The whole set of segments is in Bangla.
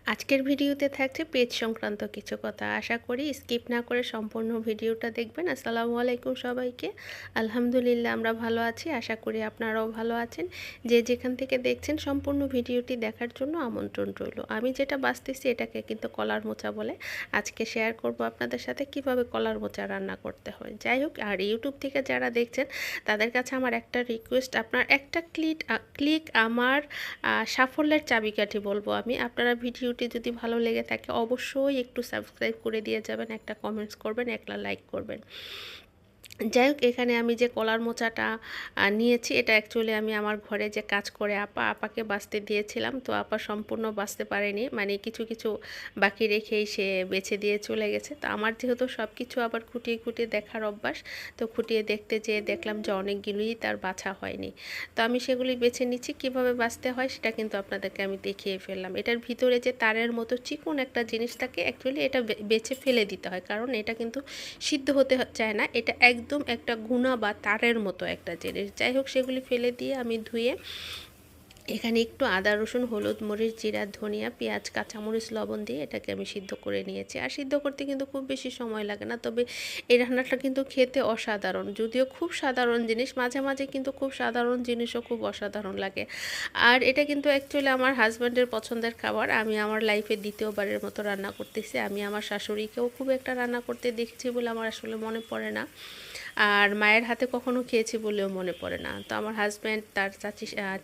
আজকের ভিডিওতে থাকছে পেজ সংক্রান্ত কিছু কথা। আশা করি স্কিপ না করে সম্পূর্ণ ভিডিওটা দেখবেন। আসসালামু আলাইকুম সবাইকে। আলহামদুলিল্লাহ আমরা ভালো আছি, আশা করি আপনারাও ভালো আছেন। যে যেখান থেকে দেখছেন সম্পূর্ণ ভিডিওটি দেখার জন্য আমন্ত্রণ রইল। আমি যেটা বাছতেছি এটাকে কিন্তু কলার মোচা বলে। আজকে শেয়ার করব আপনাদের সাথে কিভাবে কলার মোচা রান্না করতে হয়। যাই হোক, আর ইউটিউব থেকে যারা দেখছেন তাদের কাছে আমার একটা রিকোয়েস্ট, আপনার একটা ক্লিক আমার সাফল্যের চাবিকাঠি বলবো আমি। আপনারা ভিডিওটি যদি ভালো লেগে থাকে অবশ্যই একটু সাবস্ক্রাইব করে দিয়ে যাবেন, একটা কমেন্টস করবেন, একটা লাইক করবেন। যাই হোক, এখানে আমি যে কলার মোচাটা নিয়েছি এটা অ্যাকচুয়ালি আমি আমার ঘরে যে কাজ করে আপাকে বাছতে দিয়েছিলাম, তো আপা সম্পূর্ণ বাছতে পারেনি, মানে কিছু কিছু বাকি রেখেই সে বেছে দিয়ে চলে গেছে। তো আমার যেহেতু সব কিছু আবার খুঁটিয়ে খুঁটিয়ে দেখার অভ্যাস, তো খুঁটিয়ে দেখতে যেয়ে দেখলাম যে অনেকগুলোই তার বাছা হয়নি। তো আমি সেগুলি বেছে নিচ্ছি, কিভাবে বাছতে হয় সেটা কিন্তু আপনাদেরকে আমি দেখিয়ে ফেললাম। এটার ভিতরে যে তারের মতো চিকন একটা জিনিস থাকে, অ্যাকচুয়ালি এটা বেছে ফেলে দিতে হয়, কারণ এটা কিন্তু সিদ্ধ হতে চায় না। এটা একদম একটা গুণা বা তারের মতো একটা জিনিস। যাই হোক, সেগুলি ফেলে দিয়ে আমি ধুয়ে এখানে একটু আদা রসুন হলুদ মরিচ জিরা ধনিয়া পেঁয়াজ কাঁচামরিচ লবণ দিয়ে এটাকে আমি সিদ্ধ করে নিয়েছি। আর সিদ্ধ করতে কিন্তু খুব বেশি সময় লাগে না, তবে এই রান্নাটা কিন্তু খেতে অসাধারণ। যদিও খুব সাধারণ জিনিস, মাঝে মাঝে কিন্তু খুব সাধারণ জিনিসও খুব অসাধারণ লাগে। আর এটা কিন্তু অ্যাকচুয়ালি আমার হাজব্যান্ডের পছন্দের খাবার। আমি আমার লাইফে দ্বিতীয়বারের মতো রান্না করতেছি। আমি আমার শাশুড়িকেও খুব একটা রান্না করতে দেখছি বলে আমার আসলে মনে পড়ে না, আর মায়ের হাতে কখনো খেয়েছি বলেও মনে পড়ে না। তো আমার হাজব্যান্ড তার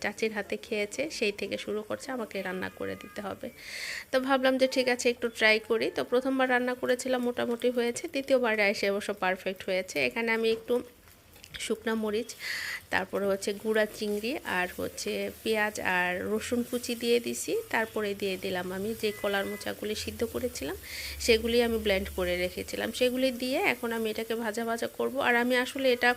চাচির হাতে খেয়েছে, সেই থেকে শুরু করছে আমাকে রান্না করে দিতে হবে। তো ভাবলাম যে ঠিক আছে একটু ট্রাই করি। তো প্রথমবার রান্না করেছিলাম, মোটামুটি হয়েছে। দ্বিতীয়বারে এসে অবশ্য পারফেক্ট হয়েছে। এখানে আমি একটু শুকনা মরিচ, তারপরে হচ্ছে গুঁড়া চিংড়ি আর হচ্ছে পেঁয়াজ আর রসুন কুচি দিয়ে দিছি। তারপরে দিয়ে দিলাম আমি যে কলার মোচাগুলি সিদ্ধ করেছিলাম, সেগুলি আমি ব্লেন্ড করে রেখেছিলাম। সেগুলি দিয়ে এখন আমি এটাকে ভাজা ভাজা করব। আর আমি আসলে এটা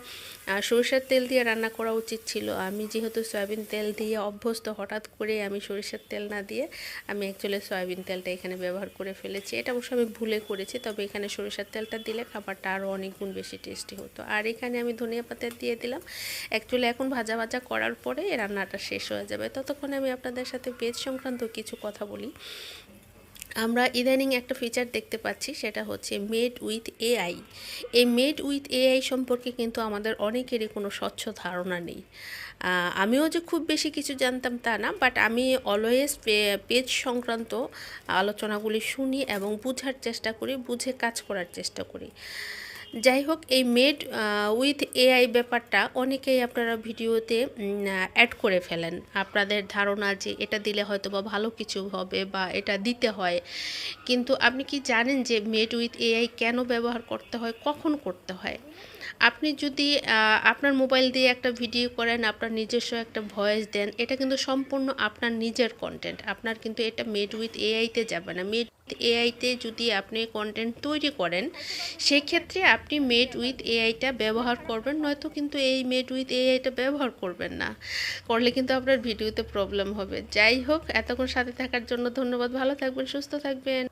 সরিষার তেল দিয়ে রান্না করা উচিত ছিল। আমি যেহেতু সয়াবিন তেল দিয়ে অভ্যস্ত, হঠাৎ করে আমি সরিষার তেল না দিয়ে আমি অ্যাকচুয়ালি সয়াবিন তেলটা এখানে ব্যবহার করে ফেলেছি। এটা অবশ্য আমি ভুলে করেছি, তবে এখানে সরিষার তেলটা দিলে খাবারটা আরও অনেক গুণ বেশি টেস্টি হতো। আর এখানে আমি ধনিয়া পাতা দিয়ে দিলাম। অ্যাকচুয়ালি এখন ভাজা ভাজা করার পরে এই রান্নাটা শেষ হয়ে যাবে। ততক্ষণে আমি আপনাদের সাথে পেজ সংক্রান্ত কিছু কথা বলি। আমরা ইদানিং একটা ফিচার দেখতে পাচ্ছি, সেটা হচ্ছে মেড উইথ এআই। এই মেড উইথ এআই সম্পর্কে কিন্তু আমাদের অনেকেরই কোনো স্বচ্ছ ধারণা নেই। আমিও যে খুব বেশি কিছু জানতাম তা না, বাট আমি অলওয়েজ পেজ সংক্রান্ত আলোচনাগুলি শুনি এবং বুঝার চেষ্টা করি, বুঝে কাজ করার চেষ্টা করি। যাই হোক, এই মেড উইথ এআই ব্যাপারটা অনেকেই আপনারা ভিডিওতে অ্যাড করে ফেলেন। আপনাদের ধারণা যে এটা দিলে হয়তো বা ভালো কিছু হবে বা এটা দিতে হয়, কিন্তু আপনি কি জানেন যে মেড উইথ এআই কেন ব্যবহার করতে হয়, কখন করতে হয়? আপনি যদি আপনার মোবাইল দিয়ে একটা ভিডিও করেন, আপনার নিজস্ব একটা ভয়েস দেন, এটা কিন্তু সম্পূর্ণ আপনার নিজের কন্টেন্ট। আপনার কিন্তু এটা মেড উইথ এআইতে যাবে না। মেড এআইতে যদি আপনি কন্টেন্ট তৈরি করেন, সেক্ষেত্রে আপনি মেড উইথ এআইটা ব্যবহার করবেন, নয়তো কিন্তু এই মেড উইথ এআইটা ব্যবহার করবেন না। করলে কিন্তু আপনার ভিডিওতে প্রবলেম হবে। যাই হোক, এতক্ষণ সাথে থাকার জন্য ধন্যবাদ। ভালো থাকবেন, সুস্থ থাকবেন।